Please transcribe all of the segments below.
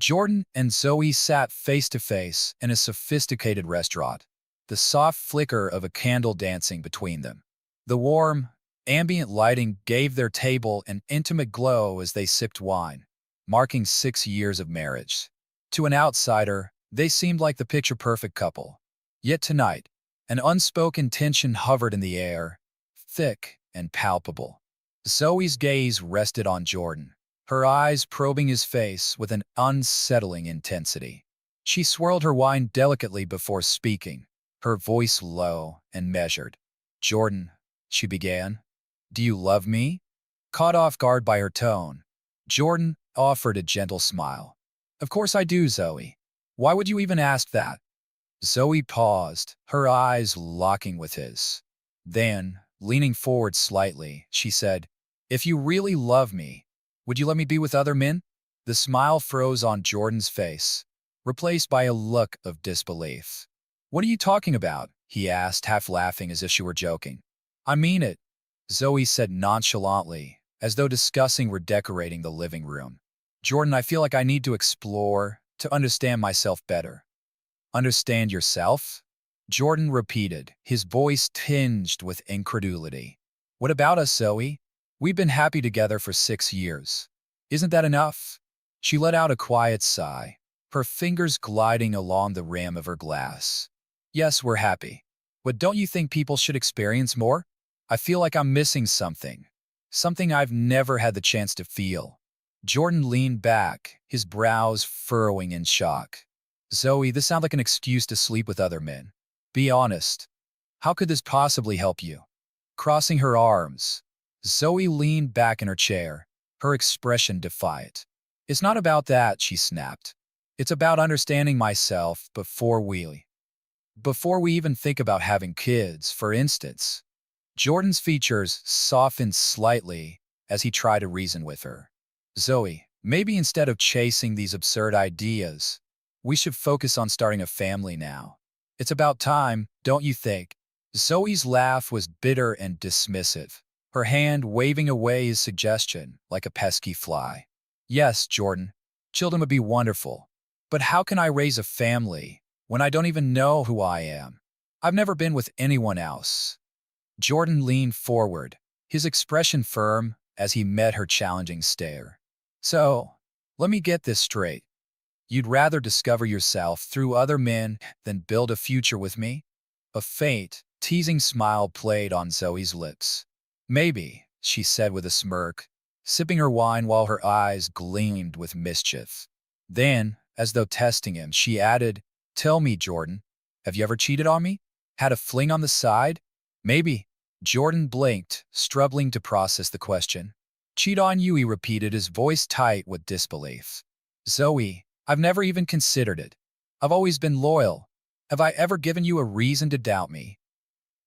Jordan and Zoe sat face to face in a sophisticated restaurant, the soft flicker of a candle dancing between them. The warm, ambient lighting gave their table an intimate glow as they sipped wine, marking 6 years of marriage. To an outsider, they seemed like the picture-perfect couple. Yet tonight, an unspoken tension hovered in the air, thick and palpable. Zoe's gaze rested on Jordan, her eyes probing his face with an unsettling intensity. She swirled her wine delicately before speaking, her voice low and measured. "Jordan," she began, "do you love me?" Caught off guard by her tone, Jordan offered a gentle smile. "Of course I do, Zoe. Why would you even ask that?" Zoe paused, her eyes locking with his. Then, leaning forward slightly, she said, "If you really love me, would you let me be with other men?" The smile froze on Jordan's face, replaced by a look of disbelief. "What are you talking about?" he asked, half laughing as if she were joking. "I mean it," Zoe said nonchalantly, as though discussing redecorating the living room. "Jordan, I feel like I need to explore, to understand myself better." "Understand yourself?" Jordan repeated, his voice tinged with incredulity. "What about us, Zoe? We've been happy together for 6 years. Isn't that enough?" She let out a quiet sigh, her fingers gliding along the rim of her glass. "Yes, we're happy. But don't you think people should experience more? I feel like I'm missing something. Something I've never had the chance to feel." Jordan leaned back, his brows furrowing in shock. "Zoe, this sounds like an excuse to sleep with other men. Be honest. How could this possibly help you?" Crossing her arms, Zoe leaned back in her chair, her expression defiant. "It's not about that," she snapped. "It's about understanding myself before we even think about having kids, for instance." Jordan's features softened slightly as he tried to reason with her. "Zoe, maybe instead of chasing these absurd ideas, we should focus on starting a family now. It's about time, don't you think?" Zoe's laugh was bitter and dismissive, her hand waving away his suggestion like a pesky fly. "Yes, Jordan, children would be wonderful. But how can I raise a family when I don't even know who I am? I've never been with anyone else." Jordan leaned forward, his expression firm as he met her challenging stare. "So, let me get this straight. You'd rather discover yourself through other men than build a future with me?" A faint, teasing smile played on Zoe's lips. "Maybe," she said with a smirk, sipping her wine while her eyes gleamed with mischief. Then, as though testing him, she added, "Tell me, Jordan, have you ever cheated on me? Had a fling on the side?" "Maybe." Jordan blinked, struggling to process the question. "Cheat on you," he repeated, his voice tight with disbelief. "Zoe, I've never even considered it. I've always been loyal. Have I ever given you a reason to doubt me?"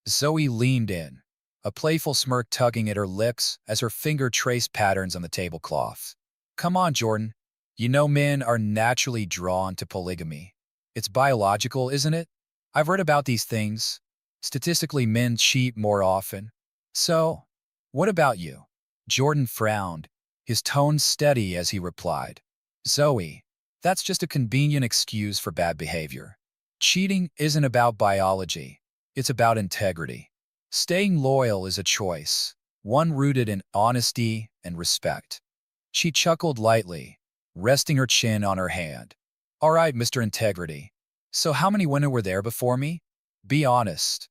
Zoe leaned in, a playful smirk tugging at her lips as her finger traced patterns on the tablecloth. "Come on, Jordan. You know men are naturally drawn to polygamy. It's biological, isn't it? I've read about these things. Statistically, men cheat more often. So, what about you?" Jordan frowned, his tone steady as he replied, "Zoe, that's just a convenient excuse for bad behavior. Cheating isn't about biology. It's about integrity. Staying loyal is a choice, one rooted in honesty and respect." She chuckled lightly, resting her chin on her hand. "All right, Mr. Integrity. So how many women were there before me? Be honest."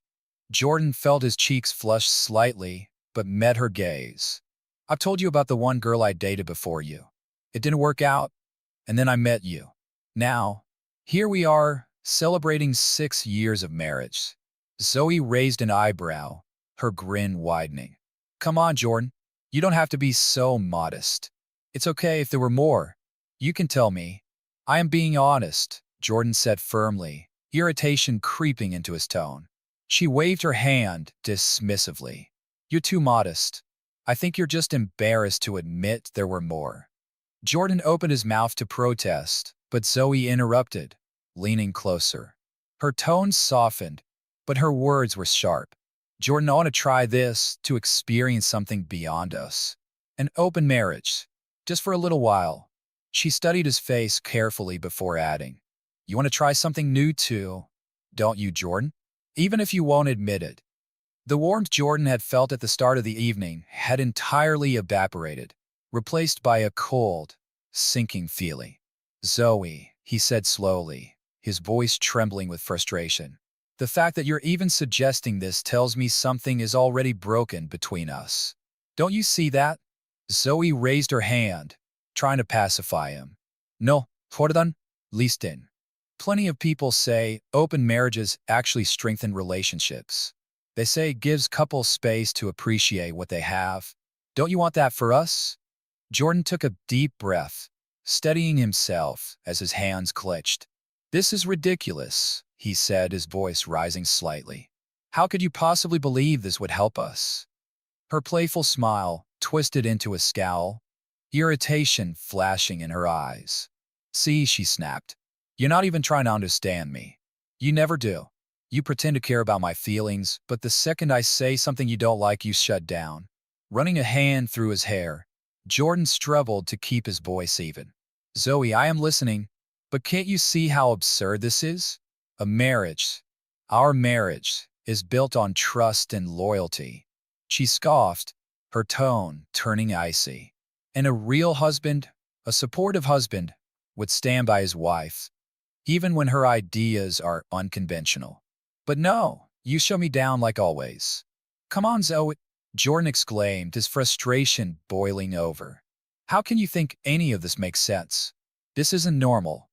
Jordan felt his cheeks flush slightly, but met her gaze. "I've told you about the one girl I dated before you. It didn't work out, and then I met you. Now, here we are, celebrating 6 years of marriage." Zoe raised an eyebrow, her grin widening. "Come on, Jordan. You don't have to be so modest. It's okay if there were more. You can tell me." "I am being honest," Jordan said firmly, irritation creeping into his tone. She waved her hand dismissively. "You're too modest. I think you're just embarrassed to admit there were more." Jordan opened his mouth to protest, but Zoe interrupted, leaning closer. Her tone softened, but her words were sharp. "Jordan, I want to try this, to experience something beyond us. An open marriage. Just for a little while." She studied his face carefully before adding, "You want to try something new too, don't you, Jordan? Even if you won't admit it." The warmth Jordan had felt at the start of the evening had entirely evaporated, replaced by a cold, sinking feeling. "Zoe," he said slowly, his voice trembling with frustration. "The fact that you're even suggesting this tells me something is already broken between us. Don't you see that?" Zoe raised her hand, trying to pacify him. "No, Jordan, listen. Plenty of people say open marriages actually strengthen relationships. They say it gives couples space to appreciate what they have. Don't you want that for us?" Jordan took a deep breath, steadying himself as his hands clenched. "This is ridiculous," he said, his voice rising slightly. "How could you possibly believe this would help us?" Her playful smile twisted into a scowl, irritation flashing in her eyes. "See," she snapped, "you're not even trying to understand me. You never do. You pretend to care about my feelings, but the second I say something you don't like, you shut down." Running a hand through his hair, Jordan struggled to keep his voice even. "Zoe, I am listening, but can't you see how absurd this is? A marriage, our marriage, is built on trust and loyalty." She scoffed, her tone turning icy. "And a real husband, a supportive husband, would stand by his wife, even when her ideas are unconventional. But no, you show me down like always." "Come on, Zoe," Jordan exclaimed, his frustration boiling over. "How can you think any of this makes sense? This isn't normal."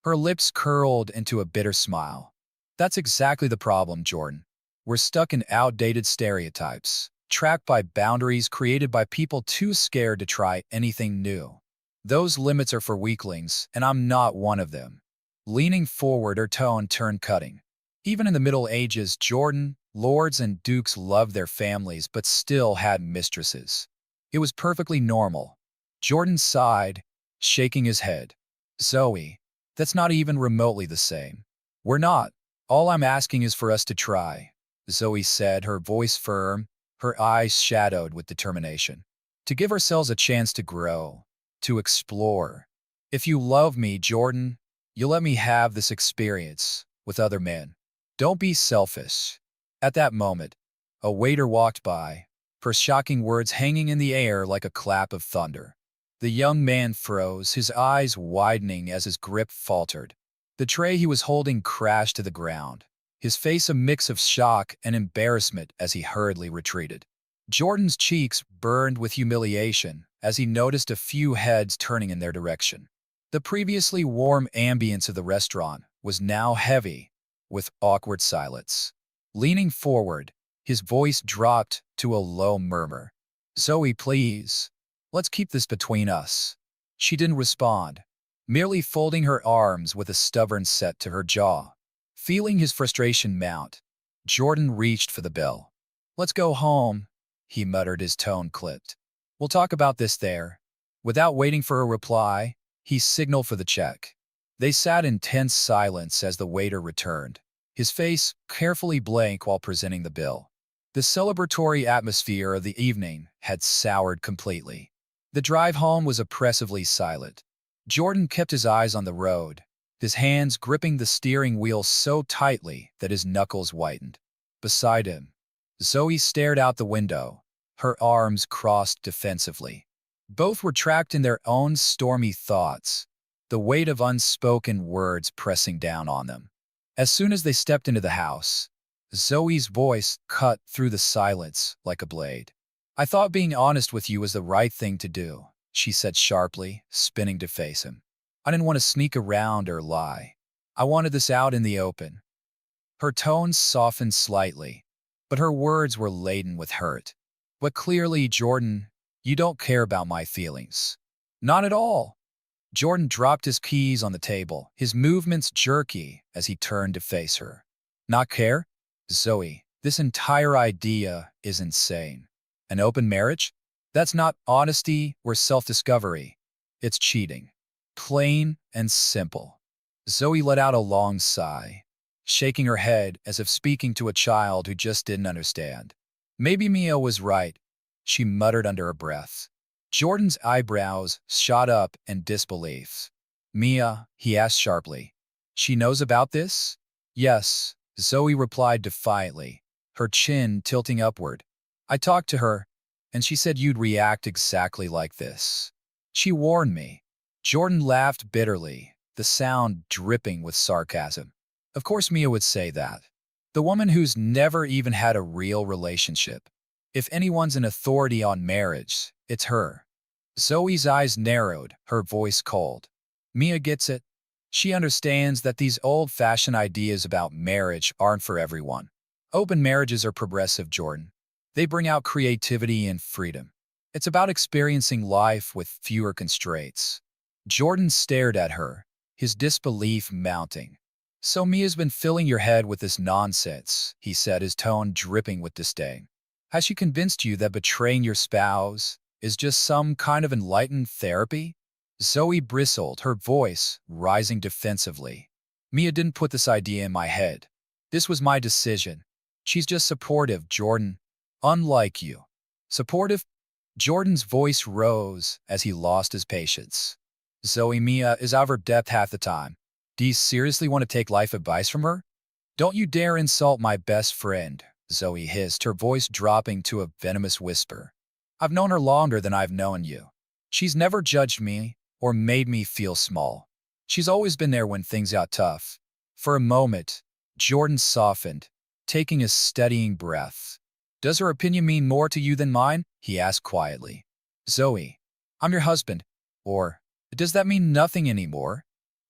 Her lips curled into a bitter smile. "That's exactly the problem, Jordan. We're stuck in outdated stereotypes, trapped by boundaries created by people too scared to try anything new. Those limits are for weaklings, and I'm not one of them." Leaning forward, her tone turned cutting. Even in the Middle Ages, Jordan, lords and dukes loved their families but still had mistresses. It was perfectly normal. Jordan sighed, shaking his head. "Zoe, that's not even remotely the same. We're not. All I'm asking is for us to try," Zoe said, her voice firm, her eyes shadowed with determination. "To give ourselves a chance to grow, to explore. If you love me, Jordan, you'll let me have this experience with other men. Don't be selfish." At that moment, a waiter walked by, her shocking words hanging in the air like a clap of thunder. The young man froze, his eyes widening as his grip faltered. The tray he was holding crashed to the ground, his face a mix of shock and embarrassment as he hurriedly retreated. Jordan's cheeks burned with humiliation as he noticed a few heads turning in their direction. The previously warm ambience of the restaurant was now heavy, with awkward silence. Leaning forward, his voice dropped to a low murmur. "Zoe, please. Let's keep this between us." She didn't respond, merely folding her arms with a stubborn set to her jaw. Feeling his frustration mount, Jordan reached for the bell. "Let's go home," he muttered, his tone clipped. "We'll talk about this there." Without waiting for a reply, he signaled for the check. They sat in tense silence as the waiter returned, his face carefully blank while presenting the bill. The celebratory atmosphere of the evening had soured completely. The drive home was oppressively silent. Jordan kept his eyes on the road, his hands gripping the steering wheel so tightly that his knuckles whitened. Beside him, Zoe stared out the window, her arms crossed defensively. Both were trapped in their own stormy thoughts, the weight of unspoken words pressing down on them. As soon as they stepped into the house, Zoe's voice cut through the silence like a blade. "I thought being honest with you was the right thing to do," she said sharply, spinning to face him. "I didn't want to sneak around or lie. I wanted this out in the open." Her tone softened slightly, but her words were laden with hurt. "But clearly, Jordan, you don't care about my feelings." "Not at all." Jordan dropped his keys on the table, his movements jerky as he turned to face her. "Not care? Zoe, this entire idea is insane. An open marriage? That's not honesty or self-discovery. It's cheating. Plain and simple." Zoe let out a long sigh, shaking her head as if speaking to a child who just didn't understand. "Maybe Mia was right," she muttered under her breath. Jordan's eyebrows shot up in disbelief. Mia, he asked sharply. She knows about this? Yes, Zoe replied defiantly, her chin tilting upward. I talked to her, and she said you'd react exactly like this. She warned me. Jordan laughed bitterly, the sound dripping with sarcasm. Of course Mia would say that. The woman who's never even had a real relationship. If anyone's an authority on marriage, it's her. Zoe's eyes narrowed, her voice cold. Mia gets it. She understands that these old-fashioned ideas about marriage aren't for everyone. Open marriages are progressive, Jordan. They bring out creativity and freedom. It's about experiencing life with fewer constraints. Jordan stared at her, his disbelief mounting. So Mia's been filling your head with this nonsense, he said, his tone dripping with disdain. Has she convinced you that betraying your spouse is just some kind of enlightened therapy? Zoe bristled, her voice rising defensively. Mia didn't put this idea in my head. This was my decision. She's just supportive, Jordan. Unlike you. Supportive? Jordan's voice rose as he lost his patience. Zoe, Mia is out of her depth half the time. Do you seriously want to take life advice from her? Don't you dare insult my best friend, Zoe hissed, her voice dropping to a venomous whisper. I've known her longer than I've known you. She's never judged me or made me feel small. She's always been there when things got tough. For a moment, Jordan softened, taking a steadying breath. Does her opinion mean more to you than mine? He asked quietly. Zoe, I'm your husband. Or, does that mean nothing anymore?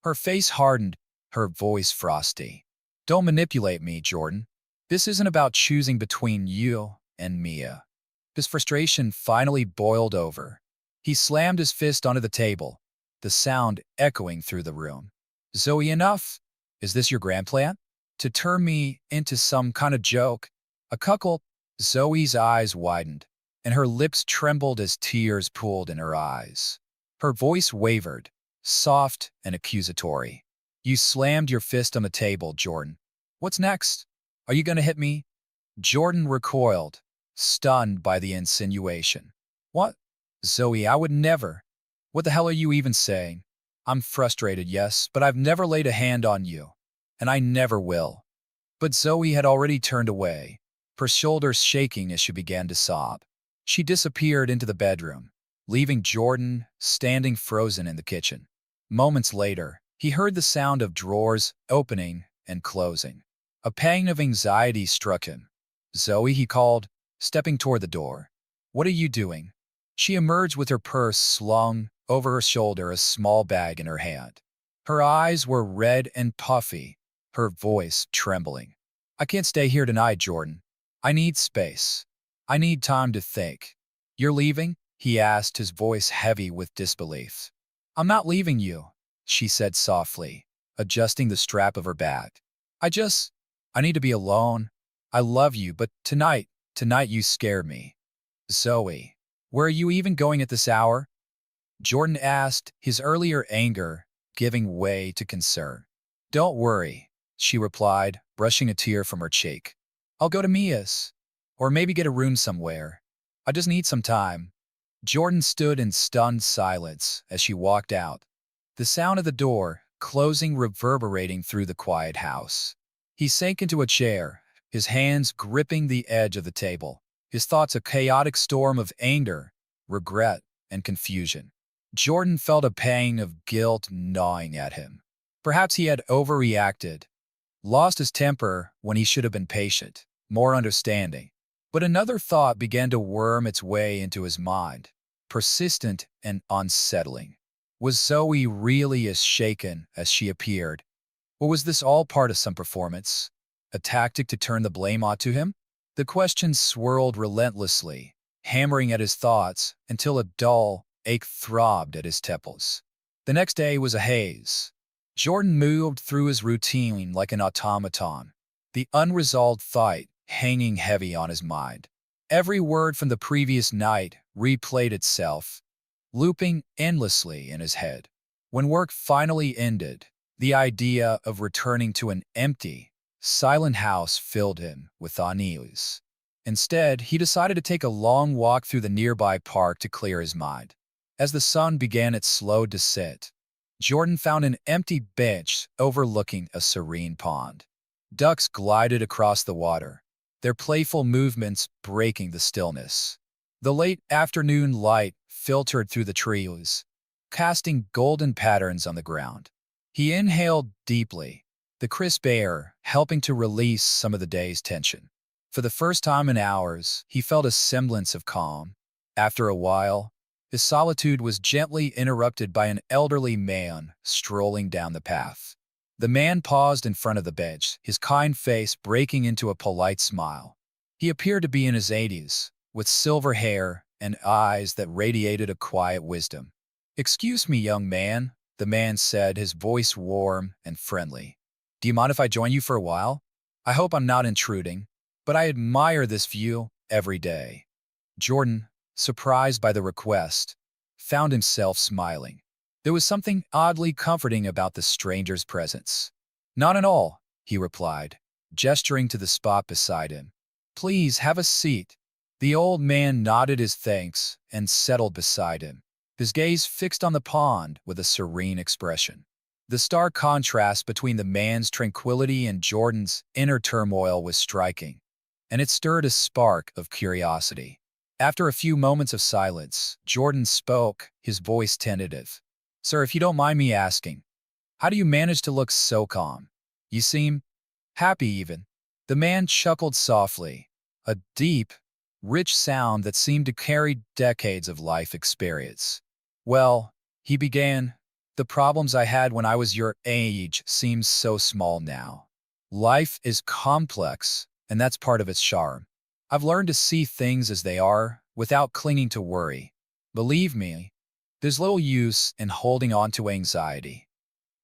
Her face hardened, her voice frosty. Don't manipulate me, Jordan. This isn't about choosing between you and Mia. His frustration finally boiled over. He slammed his fist onto the table, the sound echoing through the room. Zoe, enough? Is this your grand plan? To turn me into some kind of joke? A cuckold? Zoe's eyes widened, and her lips trembled as tears pooled in her eyes. Her voice wavered, soft and accusatory. You slammed your fist on the table, Jordan. What's next? Are you going to hit me? Jordan recoiled, stunned by the insinuation. What? Zoe, I would never. What the hell are you even saying? I'm frustrated, yes, but I've never laid a hand on you. And I never will. But Zoe had already turned away, her shoulders shaking as she began to sob. She disappeared into the bedroom, leaving Jordan standing frozen in the kitchen. Moments later, he heard the sound of drawers opening and closing. A pang of anxiety struck him. Zoe, he called, stepping toward the door. What are you doing? She emerged with her purse slung over her shoulder, a small bag in her hand. Her eyes were red and puffy, her voice trembling. I can't stay here tonight, Jordan. I need space. I need time to think. You're leaving? He asked, his voice heavy with disbelief. I'm not leaving you, she said softly, adjusting the strap of her bag. I need to be alone. I love you, but tonight you scare me. Zoe, where are you even going at this hour? Jordan asked, his earlier anger giving way to concern. Don't worry, she replied, brushing a tear from her cheek. I'll go to Mia's. Or maybe get a room somewhere. I just need some time. Jordan stood in stunned silence as she walked out, the sound of the door closing reverberating through the quiet house. He sank into a chair, his hands gripping the edge of the table, his thoughts a chaotic storm of anger, regret, and confusion. Jordan felt a pang of guilt gnawing at him. Perhaps he had overreacted, lost his temper when he should have been patient, more understanding. But another thought began to worm its way into his mind, persistent and unsettling. Was Zoe really as shaken as she appeared? Or was this all part of some performance? A tactic to turn the blame onto him? The questions swirled relentlessly, hammering at his thoughts until a dull ache throbbed at his temples. The next day was a haze. Jordan moved through his routine like an automaton, the unresolved fight hanging heavy on his mind. Every word from the previous night replayed itself, looping endlessly in his head. When work finally ended, the idea of returning to an empty, silent house filled him with unease. Instead, he decided to take a long walk through the nearby park to clear his mind. As the sun began its slow descent, Jordan found an empty bench overlooking a serene pond. Ducks glided across the water, their playful movements breaking the stillness. The late afternoon light filtered through the trees, casting golden patterns on the ground. He inhaled deeply, the crisp air helping to release some of the day's tension. For the first time in hours, he felt a semblance of calm. After a while, his solitude was gently interrupted by an elderly man strolling down the path. The man paused in front of the bench, his kind face breaking into a polite smile. He appeared to be in his 80s, with silver hair and eyes that radiated a quiet wisdom. "Excuse me, young man," the man said, his voice warm and friendly. "Do you mind if I join you for a while? I hope I'm not intruding, but I admire this view every day." Jordan, surprised by the request, found himself smiling. There was something oddly comforting about the stranger's presence. "Not at all," he replied, gesturing to the spot beside him. "Please have a seat." The old man nodded his thanks and settled beside him, his gaze fixed on the pond with a serene expression. The stark contrast between the man's tranquility and Jordan's inner turmoil was striking, and it stirred a spark of curiosity. After a few moments of silence, Jordan spoke, his voice tentative. "Sir, if you don't mind me asking, how do you manage to look so calm? You seem happy even." The man chuckled softly, a deep, rich sound that seemed to carry decades of life experience. "Well," he began, "the problems I had when I was your age seem so small now. Life is complex, and that's part of its charm. I've learned to see things as they are without clinging to worry. Believe me, there's little use in holding on to anxiety."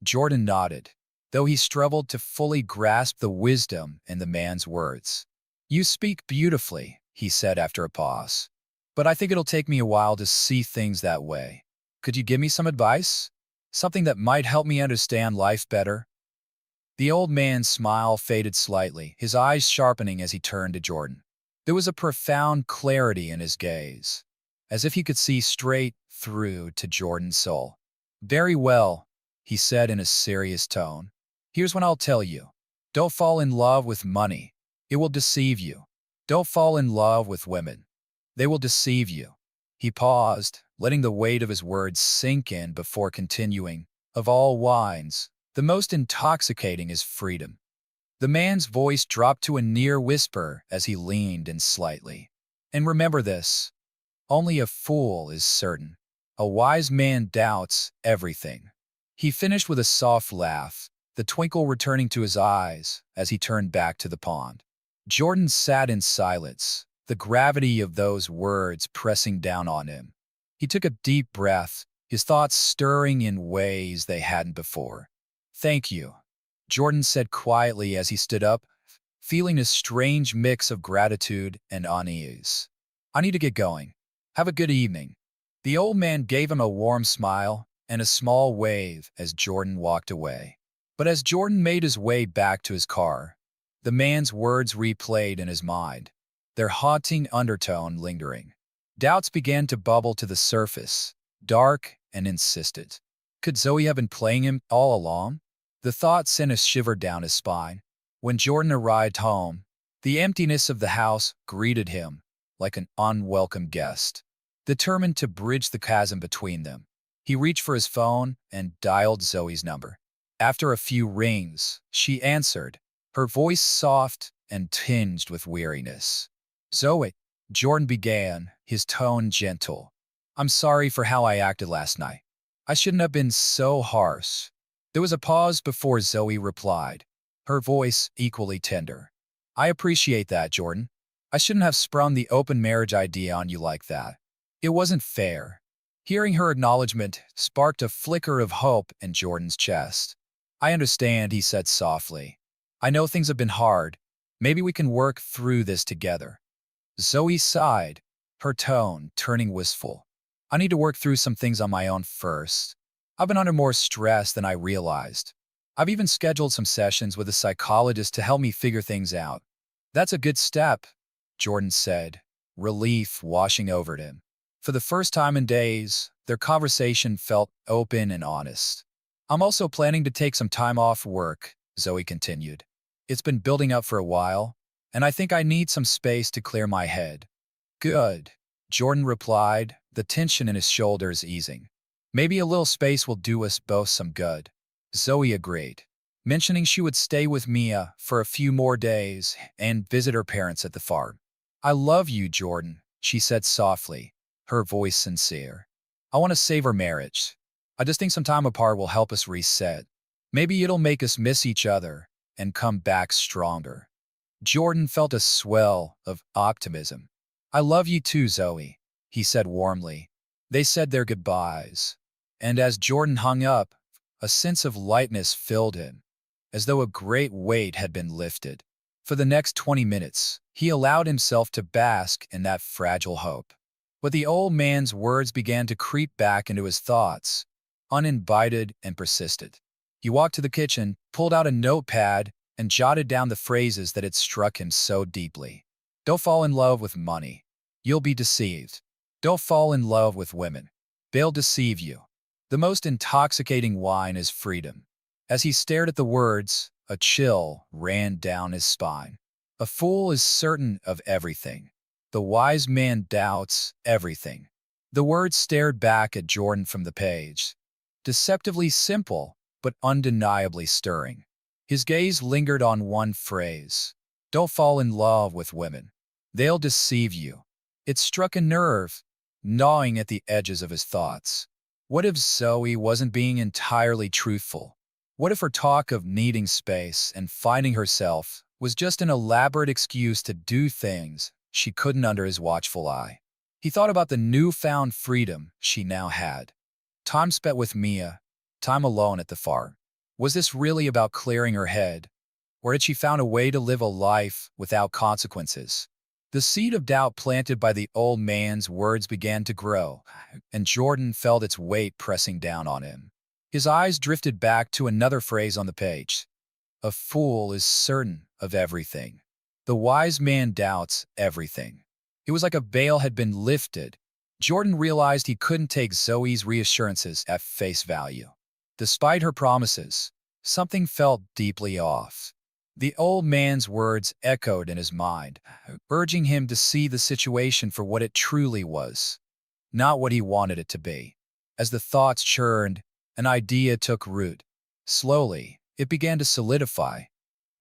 Jordan nodded, though he struggled to fully grasp the wisdom in the man's words. "You speak beautifully," he said after a pause, "but I think it'll take me a while to see things that way. Could you give me some advice? Something that might help me understand life better?" The old man's smile faded slightly, his eyes sharpening as he turned to Jordan. There was a profound clarity in his gaze, as if he could see straight through to Jordan's soul. "Very well," he said in a serious tone. "Here's what I'll tell you. Don't fall in love with money. It will deceive you. Don't fall in love with women. They will deceive you." He paused, letting the weight of his words sink in before continuing. "Of all wines, the most intoxicating is freedom." The man's voice dropped to a near whisper as he leaned in slightly. "And remember this, only a fool is certain. A wise man doubts everything." He finished with a soft laugh, the twinkle returning to his eyes as he turned back to the pond. Jordan sat in silence, the gravity of those words pressing down on him. He took a deep breath, his thoughts stirring in ways they hadn't before. "Thank you," Jordan said quietly as he stood up, feeling a strange mix of gratitude and unease. "I need to get going. Have a good evening." The old man gave him a warm smile and a small wave as Jordan walked away. But as Jordan made his way back to his car, the man's words replayed in his mind, their haunting undertone lingering. Doubts began to bubble to the surface, dark and insistent. Could Zoe have been playing him all along? The thought sent a shiver down his spine. When Jordan arrived home, the emptiness of the house greeted him like an unwelcome guest. Determined to bridge the chasm between them, he reached for his phone and dialed Zoe's number. After a few rings, she answered, her voice soft and tinged with weariness. "Zoe," Jordan began, his tone gentle. "I'm sorry for how I acted last night. I shouldn't have been so harsh." There was a pause before Zoe replied, her voice equally tender. "I appreciate that, Jordan. I shouldn't have sprung the open marriage idea on you like that. It wasn't fair." Hearing her acknowledgement sparked a flicker of hope in Jordan's chest. "I understand," he said softly. "I know things have been hard. Maybe we can work through this together." Zoe sighed, her tone turning wistful. "I need to work through some things on my own first. I've been under more stress than I realized. I've even scheduled some sessions with a psychologist to help me figure things out." "That's a good step," Jordan said, relief washing over him. For the first time in days, their conversation felt open and honest. I'm also planning to take some time off work, Zoe continued. It's been building up for a while, and I think I need some space to clear my head. Good, Jordan replied, the tension in his shoulders easing. Maybe a little space will do us both some good. Zoe agreed, mentioning she would stay with Mia for a few more days and visit her parents at the farm. I love you, Jordan, she said softly, her voice sincere. I want to save our marriage. I just think some time apart will help us reset. Maybe it'll make us miss each other and come back stronger. Jordan felt a swell of optimism. I love you too, Zoe, he said warmly. They said their goodbyes. And as Jordan hung up, a sense of lightness filled him, as though a great weight had been lifted. For the next 20 minutes, he allowed himself to bask in that fragile hope. But the old man's words began to creep back into his thoughts, uninvited and persistent. He walked to the kitchen, pulled out a notepad, and jotted down the phrases that had struck him so deeply. Don't fall in love with money. You'll be deceived. Don't fall in love with women. They'll deceive you. The most intoxicating wine is freedom. As he stared at the words, a chill ran down his spine. A fool is certain of everything. The wise man doubts everything. The words stared back at Jordan from the page. Deceptively simple, but undeniably stirring. His gaze lingered on one phrase. Don't fall in love with women. They'll deceive you. It struck a nerve, gnawing at the edges of his thoughts. What if Zoe wasn't being entirely truthful? What if her talk of needing space and finding herself was just an elaborate excuse to do things she couldn't under his watchful eye? He thought about the newfound freedom she now had. Time spent with Mia, time alone at the farm. Was this really about clearing her head, or had she found a way to live a life without consequences? The seed of doubt planted by the old man's words began to grow, and Jordan felt its weight pressing down on him. His eyes drifted back to another phrase on the page. A fool is certain of everything. The wise man doubts everything. It was like a veil had been lifted. Jordan realized he couldn't take Zoe's reassurances at face value. Despite her promises, something felt deeply off. The old man's words echoed in his mind, urging him to see the situation for what it truly was, not what he wanted it to be. As the thoughts churned, an idea took root. Slowly, it began to solidify.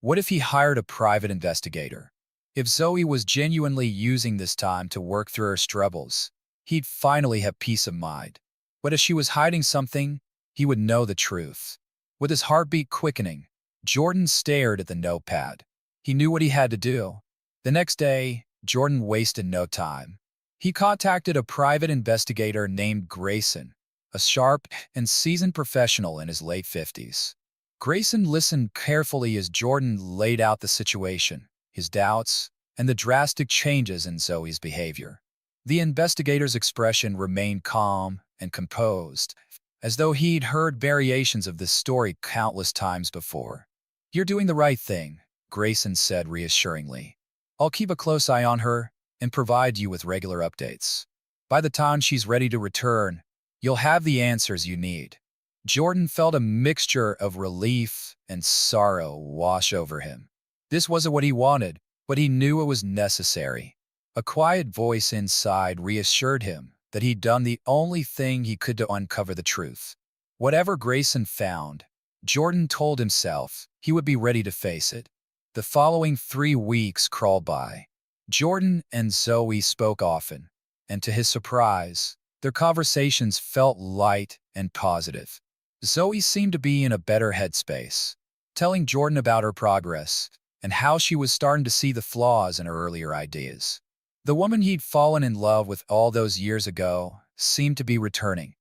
What if he hired a private investigator? If Zoe was genuinely using this time to work through her struggles, he'd finally have peace of mind. But if she was hiding something, he would know the truth. With his heartbeat quickening, Jordan stared at the notepad. He knew what he had to do. The next day, Jordan wasted no time. He contacted a private investigator named Grayson, a sharp and seasoned professional in his late 50s. Grayson listened carefully as Jordan laid out the situation, his doubts, and the drastic changes in Zoe's behavior. The investigator's expression remained calm and composed, as though he'd heard variations of this story countless times before. You're doing the right thing, Grayson said reassuringly. I'll keep a close eye on her and provide you with regular updates. By the time she's ready to return, you'll have the answers you need. Jordan felt a mixture of relief and sorrow wash over him. This wasn't what he wanted, but he knew it was necessary. A quiet voice inside reassured him that he'd done the only thing he could to uncover the truth. Whatever Grayson found, Jordan told himself he would be ready to face it. The following 3 weeks crawled by. Jordan and Zoe spoke often, and to his surprise, their conversations felt light and positive. Zoe seemed to be in a better headspace, telling Jordan about her progress and how she was starting to see the flaws in her earlier ideas. The woman he'd fallen in love with all those years ago seemed to be returning,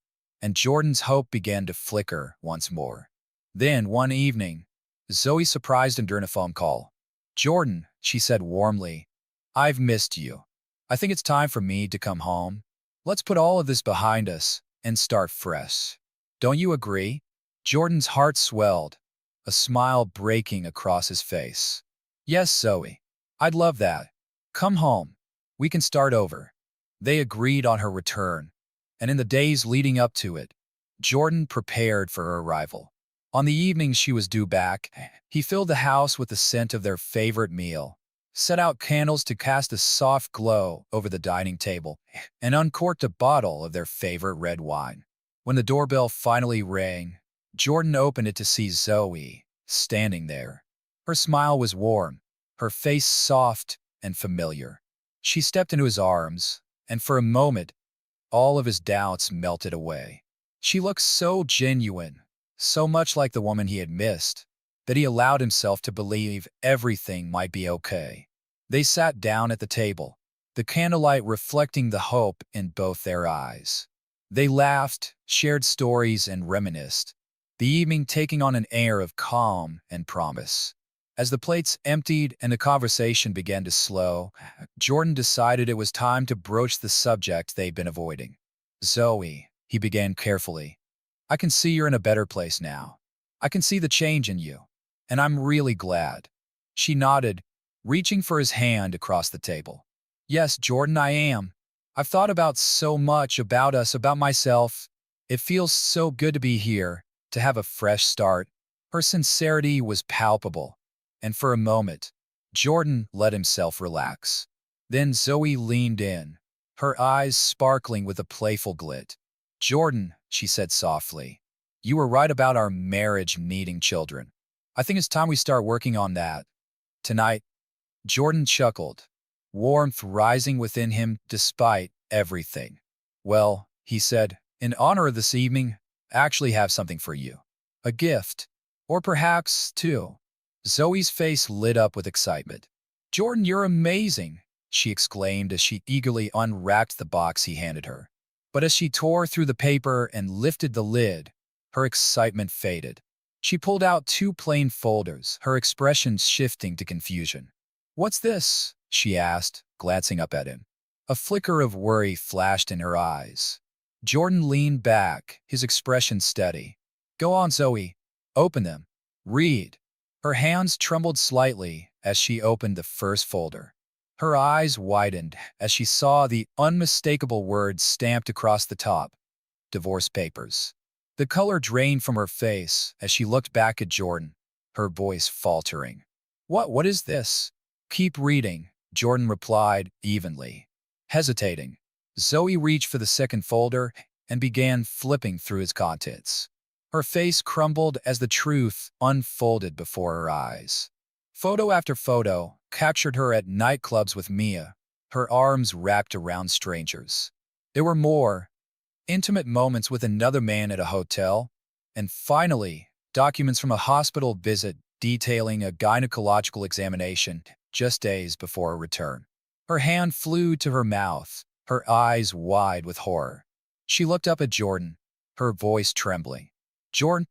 and Jordan's hope began to flicker once more. Then, one evening, Zoe surprised him during a phone call. Jordan, she said warmly, I've missed you. I think it's time for me to come home. Let's put all of this behind us and start fresh. Don't you agree? Jordan's heart swelled, a smile breaking across his face. Yes, Zoe. I'd love that. Come home. We can start over. They agreed on her return, and in the days leading up to it, Jordan prepared for her arrival. On the evening she was due back, he filled the house with the scent of their favorite meal, set out candles to cast a soft glow over the dining table, and uncorked a bottle of their favorite red wine. When the doorbell finally rang, Jordan opened it to see Zoe standing there. Her smile was warm, her face soft and familiar. She stepped into his arms, and for a moment, all of his doubts melted away. She looked so genuine, so much like the woman he had missed, that he allowed himself to believe everything might be okay. They sat down at the table, the candlelight reflecting the hope in both their eyes. They laughed, shared stories, and reminisced, the evening taking on an air of calm and promise. As the plates emptied and the conversation began to slow, Jordan decided it was time to broach the subject they'd been avoiding. "Zoe," he began carefully, "I can see you're in a better place now. I can see the change in you, and I'm really glad." She nodded, reaching for his hand across the table. "Yes, Jordan, I am. I've thought about so much about us, about myself. It feels so good to be here, to have a fresh start." Her sincerity was palpable, and for a moment, Jordan let himself relax. Then Zoe leaned in, her eyes sparkling with a playful glint. "Jordan," she said softly, "you were right about our marriage needing children. I think it's time we start working on that. Tonight." Jordan chuckled, warmth rising within him despite everything. "Well," he said, "in honor of this evening, I actually have something for you. A gift. Or perhaps two." Zoe's face lit up with excitement. "Jordan, you're amazing," she exclaimed as she eagerly unwrapped the box he handed her. But as she tore through the paper and lifted the lid, her excitement faded. She pulled out two plain folders, her expression shifting to confusion. "What's this?" she asked, glancing up at him. A flicker of worry flashed in her eyes. Jordan leaned back, his expression steady. "Go on, Zoe. Open them. Read." Her hands trembled slightly as she opened the first folder. Her eyes widened as she saw the unmistakable words stamped across the top: "Divorce papers." The color drained from her face as she looked back at Jordan, her voice faltering. What is this?" "Keep reading," Jordan replied evenly. Hesitating, Zoe reached for the second folder and began flipping through its contents. Her face crumbled as the truth unfolded before her eyes. Photo after photo captured her at nightclubs with Mia, her arms wrapped around strangers. There were more, intimate moments with another man at a hotel, and finally, documents from a hospital visit detailing a gynecological examination just days before her return. Her hand flew to her mouth, her eyes wide with horror. She looked up at Jordan, her voice trembling. "Jordan,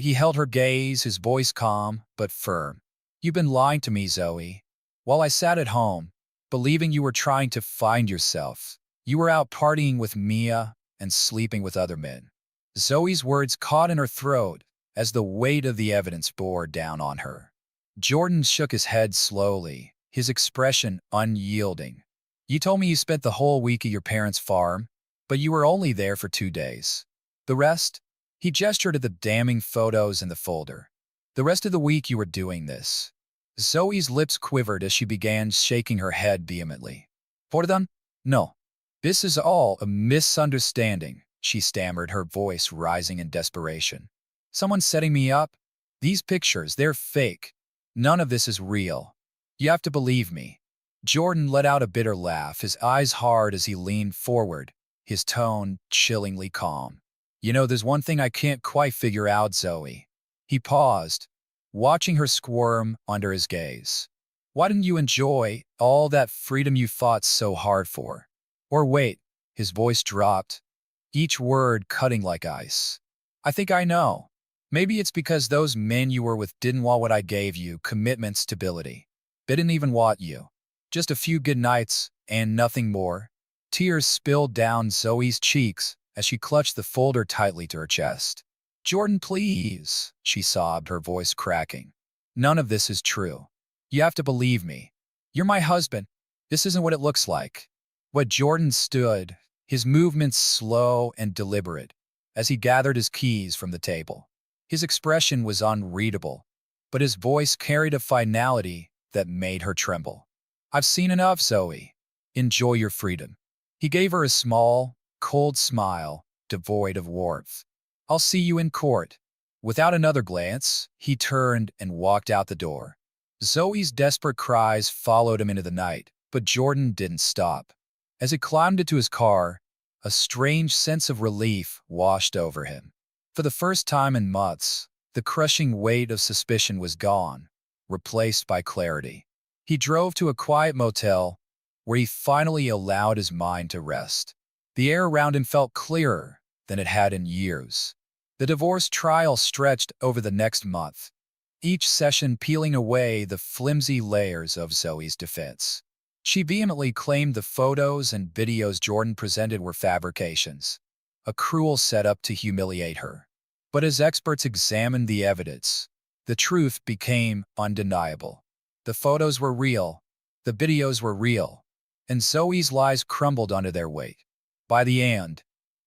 he held her gaze, his voice calm but firm. "You've been lying to me, Zoe. While I sat at home, believing you were trying to find yourself, you were out partying with Mia and sleeping with other men." Zoe's words caught in her throat as the weight of the evidence bore down on her. Jordan shook his head slowly, his expression unyielding. "You told me you spent the whole week at your parents' farm, but you were only there for 2 days. The rest?" He gestured at the damning photos in the folder. "The rest of the week you were doing this." Zoe's lips quivered as she began shaking her head vehemently. "Pardon? No. This is all a misunderstanding," she stammered, her voice rising in desperation. "Someone's setting me up? These pictures, they're fake. None of this is real. You have to believe me." Jordan let out a bitter laugh, his eyes hard as he leaned forward, his tone chillingly calm. "You know, there's one thing I can't quite figure out, Zoe." He paused, watching her squirm under his gaze. "Why didn't you enjoy all that freedom you fought so hard for? Or wait," his voice dropped, each word cutting like ice. "I think I know. Maybe it's because those men you were with didn't want what I gave you: commitment, stability. They didn't even want you. Just a few good nights and nothing more." Tears spilled down Zoe's cheeks as she clutched the folder tightly to her chest. "Jordan, please," she sobbed, her voice cracking. "None of this is true. You have to believe me. You're my husband. This isn't what it looks like. But Jordan stood, his movements slow and deliberate, as he gathered his keys from the table. His expression was unreadable, but his voice carried a finality that made her tremble. I've seen enough, Zoe. Enjoy your freedom. He gave her a small, cold smile, devoid of warmth. I'll see you in court. Without another glance, he turned and walked out the door. Zoe's desperate cries followed him into the night, but Jordan didn't stop. As he climbed into his car, a strange sense of relief washed over him. For the first time in months, the crushing weight of suspicion was gone, replaced by clarity. He drove to a quiet motel where he finally allowed his mind to rest. The air around him felt clearer than it had in years. The divorce trial stretched over the next month, each session peeling away the flimsy layers of Zoe's defense. She vehemently claimed the photos and videos Jordan presented were fabrications, a cruel setup to humiliate her. But as experts examined the evidence, the truth became undeniable. The photos were real, the videos were real, and Zoe's lies crumbled under their weight. By the end,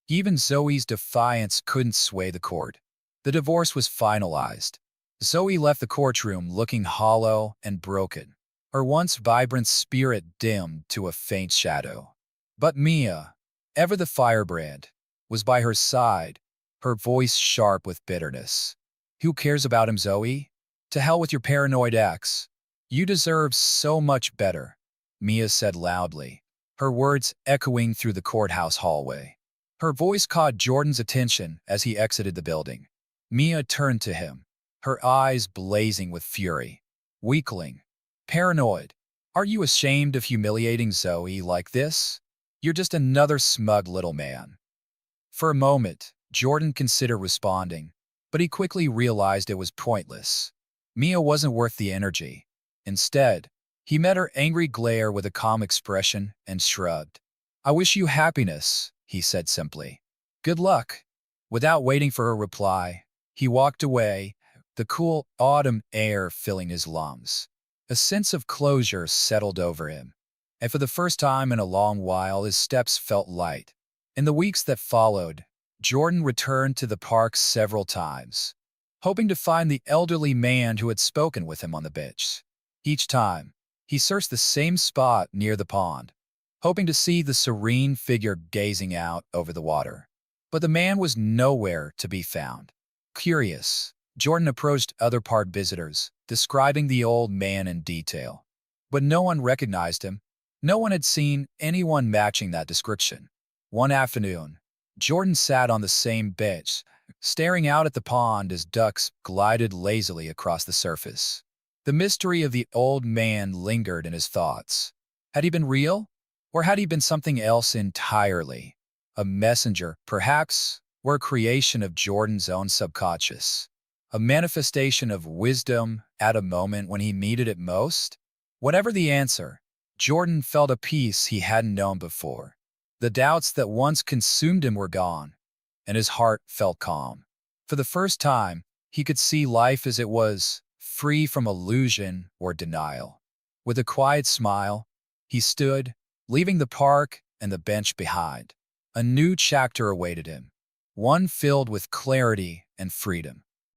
even Zoe's defiance couldn't sway the court. The divorce was finalized. Zoe left the courtroom looking hollow and broken, her once vibrant spirit dimmed to a faint shadow. But Mia, ever the firebrand, was by her side, her voice sharp with bitterness. Who cares about him, Zoe? To hell with your paranoid ex. You deserve so much better, Mia said loudly, her words echoing through the courthouse hallway. Her voice caught Jordan's attention as he exited the building. Mia turned to him, her eyes blazing with fury. Weakling. Paranoid. Are you ashamed of humiliating Zoe like this? You're just another smug little man. For a moment, Jordan considered responding, but he quickly realized it was pointless. Mia wasn't worth the energy. Instead, he met her angry glare with a calm expression and shrugged. I wish you happiness, he said simply. Good luck. Without waiting for her reply, he walked away, the cool autumn air filling his lungs. A sense of closure settled over him, and for the first time in a long while his steps felt light. In the weeks that followed, Jordan returned to the park several times, hoping to find the elderly man who had spoken with him on the beach. Each time, he searched the same spot near the pond, hoping to see the serene figure gazing out over the water. But the man was nowhere to be found. Curious, Jordan approached other park visitors, describing the old man in detail. But no one recognized him. No one had seen anyone matching that description. One afternoon, Jordan sat on the same bench, staring out at the pond as ducks glided lazily across the surface. The mystery of the old man lingered in his thoughts. Had he been real? Or had he been something else entirely? A messenger, perhaps, or a creation of Jordan's own subconscious? A manifestation of wisdom at a moment when he needed it most? Whatever the answer, Jordan felt a peace he hadn't known before. The doubts that once consumed him were gone, and his heart felt calm. For the first time, he could see life as it was, free from illusion or denial. With a quiet smile, he stood, leaving the park and the bench behind. A new chapter awaited him, one filled with clarity and freedom.